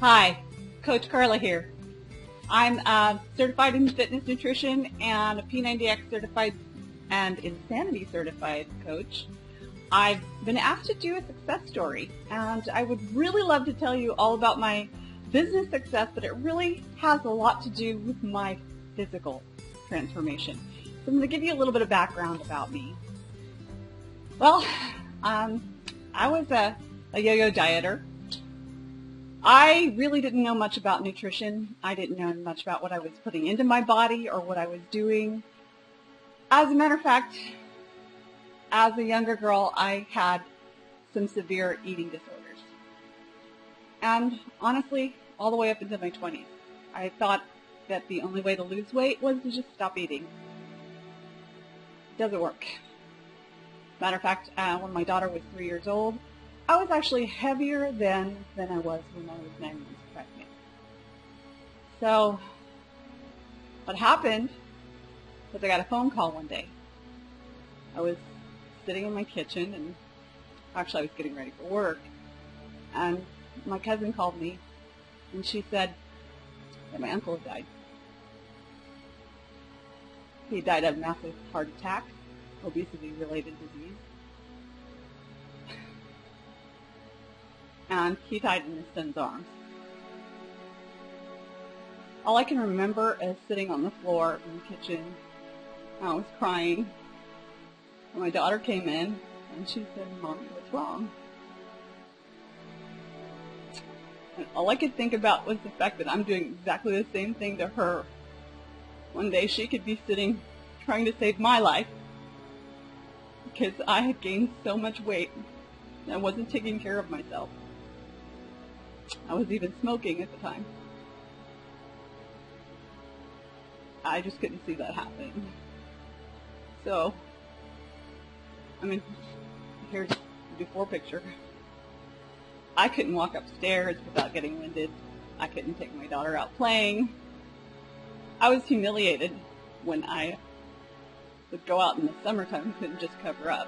Hi, Coach Carla here. I'm certified in fitness nutrition and a P90X certified and Insanity certified coach. I've been asked to do a success story, and I would really love to tell you all about my business success, but it really has a lot to do with my physical transformation. So I'm going to give you a little bit of background about me. Well, I was a yo-yo dieter. I really didn't know much about nutrition. I didn't know much about what I was putting into my body or what I was doing. As a matter of fact, as a younger girl, I had some severe eating disorders. And honestly, all the way up into my 20s, I thought that the only way to lose weight was to just stop eating. It doesn't work. Matter of fact, when my daughter was 3 years old, I was actually heavier than I was when I was 9 months pregnant. So what happened was I got a phone call one day. I was sitting in my kitchen, and actually I was getting ready for work, and my cousin called me, and she said that my uncle had died. He died of massive heart attack, obesity-related disease. And he died in his son's arms. All I can remember is sitting on the floor in the kitchen. I was crying. And my daughter came in, and she said, "Mommy, what's wrong?" And all I could think about was the fact that I'm doing exactly the same thing to her. One day she could be sitting trying to save my life because I had gained so much weight and I wasn't taking care of myself. I was even smoking at the time. I just couldn't see that happening. So, here's the before picture. I couldn't walk upstairs without getting winded. I couldn't take my daughter out playing. I was humiliated when I would go out in the summertime and couldn't just cover up.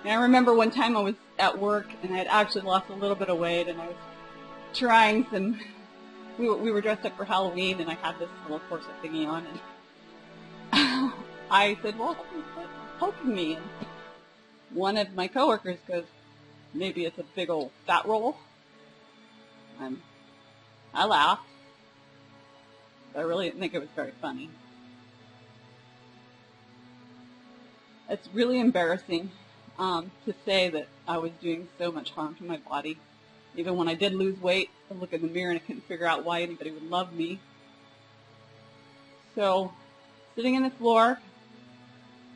And I remember one time I was at work and I had actually lost a little bit of weight, and I was trying some, we were dressed up for Halloween, and I had this little corset thingy on, and I said, "Well, what's poking me?" And one of my coworkers goes, "Maybe it's a big old fat roll." And I laughed, but I really didn't think it was very funny. It's really embarrassing to say that I was doing so much harm to my body. Even when I did lose weight, I look in the mirror and I couldn't figure out why anybody would love me. So, sitting on the floor,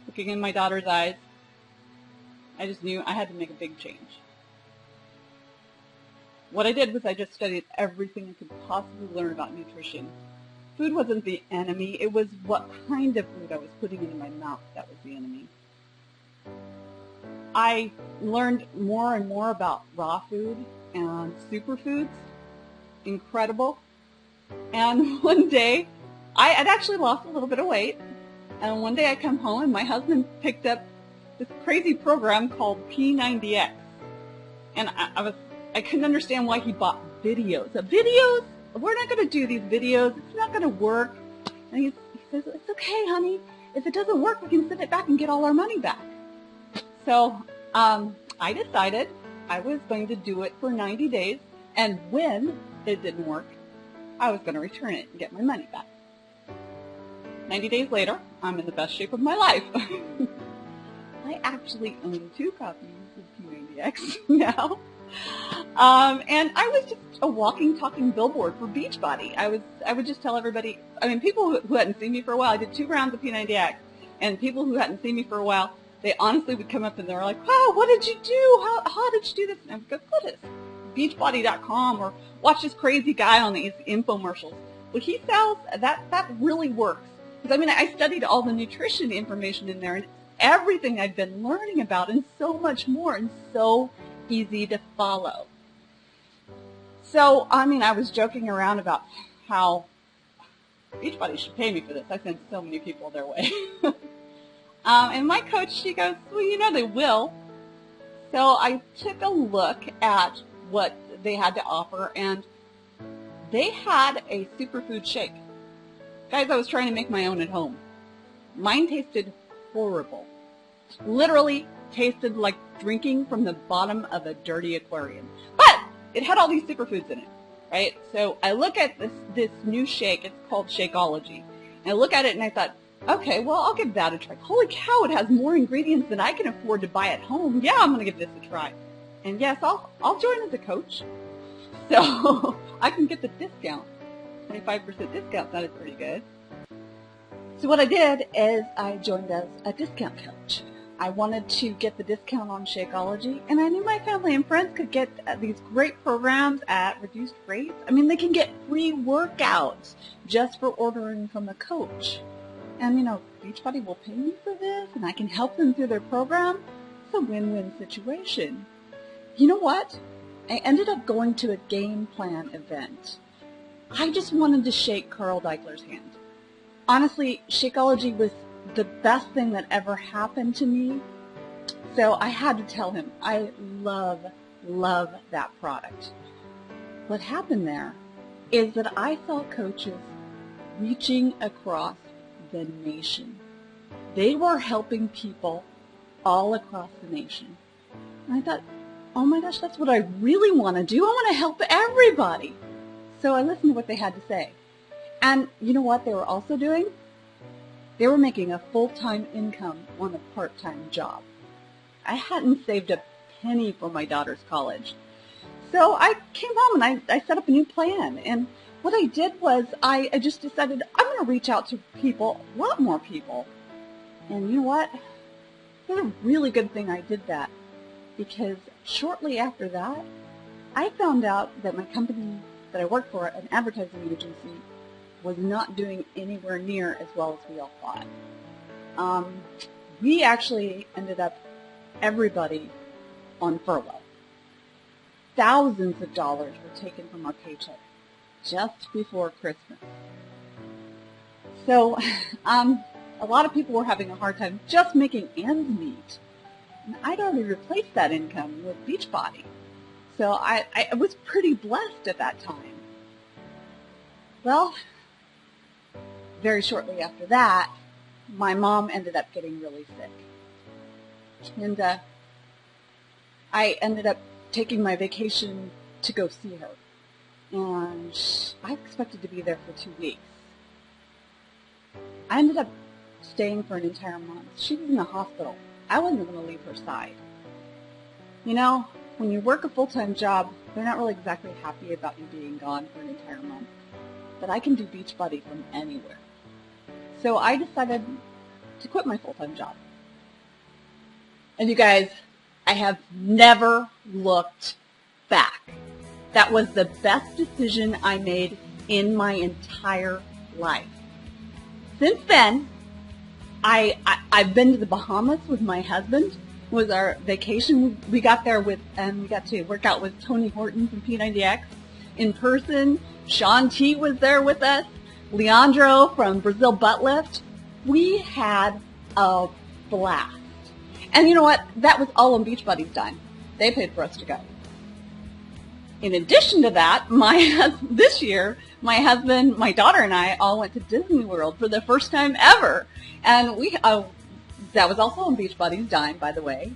looking in my daughter's eyes, I just knew I had to make a big change. What I did was I just studied everything I could possibly learn about nutrition. Food wasn't the enemy, it was what kind of food I was putting into my mouth that was the enemy. I learned more and more about raw food and superfoods. Incredible. And one day, I had actually lost a little bit of weight, and one day I come home and my husband picked up this crazy program called P90X. And I couldn't understand why he bought videos. Videos? We're not going to do these videos. It's not going to work. And he says, "It's okay, honey. If it doesn't work, we can send it back and get all our money back." So I decided I was going to do it for 90 days, and when it didn't work, I was going to return it and get my money back. 90 days later, I'm in the best shape of my life. I actually own 2 copies of P90X now. And I was just a walking, talking billboard for Beachbody. I would just tell everybody, people who hadn't seen me for a while, I did 2 rounds of P90X, and people who hadn't seen me for a while, they honestly would come up and they were like, "Wow, what did you do? How did you do this?" And I would go, "Go to beachbody.com or watch this crazy guy on these infomercials. What he sells, that really works." Because I studied all the nutrition information in there and everything I've been learning about and so much more, and so easy to follow. So, I was joking around about how Beachbody should pay me for this. I send so many people their way. And my coach, she goes, "Well, they will." So I took a look at what they had to offer, and They had a superfood shake. Guys, I was trying to make my own at home. Mine tasted horrible. Literally tasted like drinking from the bottom of a dirty aquarium. But it had all these superfoods in it, right? So I look at this new shake. It's called Shakeology. And I look at it and I thought, okay, well, I'll give that a try. Holy cow, it has more ingredients than I can afford to buy at home. Yeah, I'm going to give this a try. And yes, I'll join as a coach. So I can get the discount. 25% discount sounded pretty good. So what I did is I joined as a discount coach. I wanted to get the discount on Shakeology, and I knew my family and friends could get these great programs at reduced rates. I mean, they can get free workouts just for ordering from a coach. And, you know, Beachbody will pay me for this, and I can help them through their program. It's a win-win situation. You know what? I ended up going to a game plan event. I just wanted to shake Carl Daikeler's hand. Honestly, Shakeology was the best thing that ever happened to me. So I had to tell him, I love that product. What happened there is that I saw coaches reaching across the nation. They were helping people all across the nation. And I thought, oh my gosh, that's what I really want to do. I want to help everybody. So I listened to what they had to say. And you know what they were also doing? They were making a full-time income on a part-time job. I hadn't saved a penny for my daughter's college. So I came home and I set up a new plan. And what I did was I just decided I'm going to reach out to people, a lot more people. And you know what? It was a really good thing I did that, because shortly after that, I found out that my company that I worked for, an advertising agency, was not doing anywhere near as well as we all thought. We actually ended up, everybody, on furlough. Thousands of dollars were taken from our paycheck just before Christmas. So a lot of people were having a hard time just making ends meet. And I'd already replaced that income with Beachbody. So I was pretty blessed at that time. Well, very shortly after that, my mom ended up getting really sick. And I ended up taking my vacation to go see her. And I expected to be there for 2 weeks. I ended up staying for an entire month. She was in the hospital. I wasn't going to leave her side. You know, when you work a full-time job, they're not really exactly happy about you being gone for an entire month. But I can do Beachbody from anywhere. So I decided to quit my full-time job. And you guys, I have never looked back. That was the best decision I made in my entire life. Since then, I've been to the Bahamas with my husband. It was our vacation. We got there with, and we got to work out with Tony Horton from P90X in person. Sean T was there with us. Leandro from Brazil Butt Lift. We had a blast. And you know what? That was all on Beachbody's dime. They paid for us to go. In addition to that, this year, my husband, my daughter, and I all went to Disney World for the first time ever. And that was also on Beachbody's dime, by the way.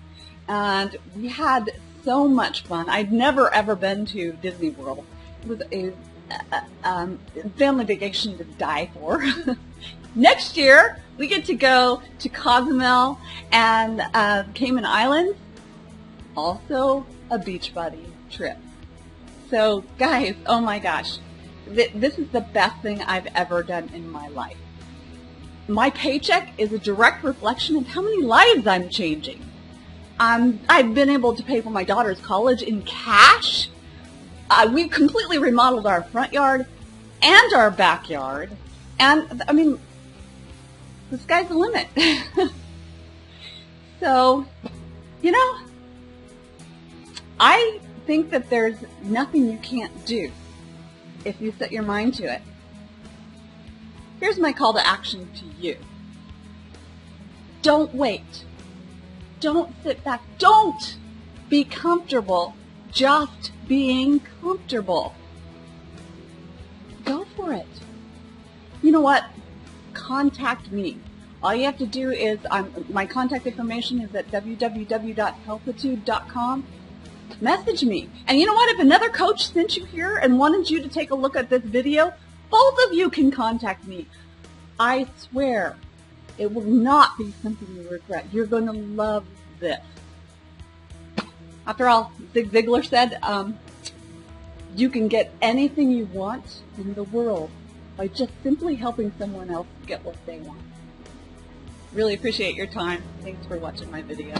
And we had so much fun. I'd never, ever been to Disney World. It was a family vacation to die for. Next year, we get to go to Cozumel and Cayman Islands. Also a Beachbody trip. So, guys, oh my gosh, this is the best thing I've ever done in my life. My paycheck is a direct reflection of how many lives I'm changing. I've been able to pay for my daughter's college in cash. We've completely remodeled our front yard and our backyard. And, I mean, the sky's the limit. So, you know, I think that there's nothing you can't do if you set your mind to it. Here's my call to action to you. Don't wait. Don't sit back. Don't be comfortable just being comfortable. know what? Contact me. All you have to do is, my contact information is at www.healthitude.com. Message me. And you know what? If another coach sent you here and wanted you to take a look at this video, both of you can contact me. I swear, it will not be something you regret. You're going to love this. After all, Zig Ziglar said, you can get anything you want in the world by just simply helping someone else get what they want. Really appreciate your time. Thanks for watching my video.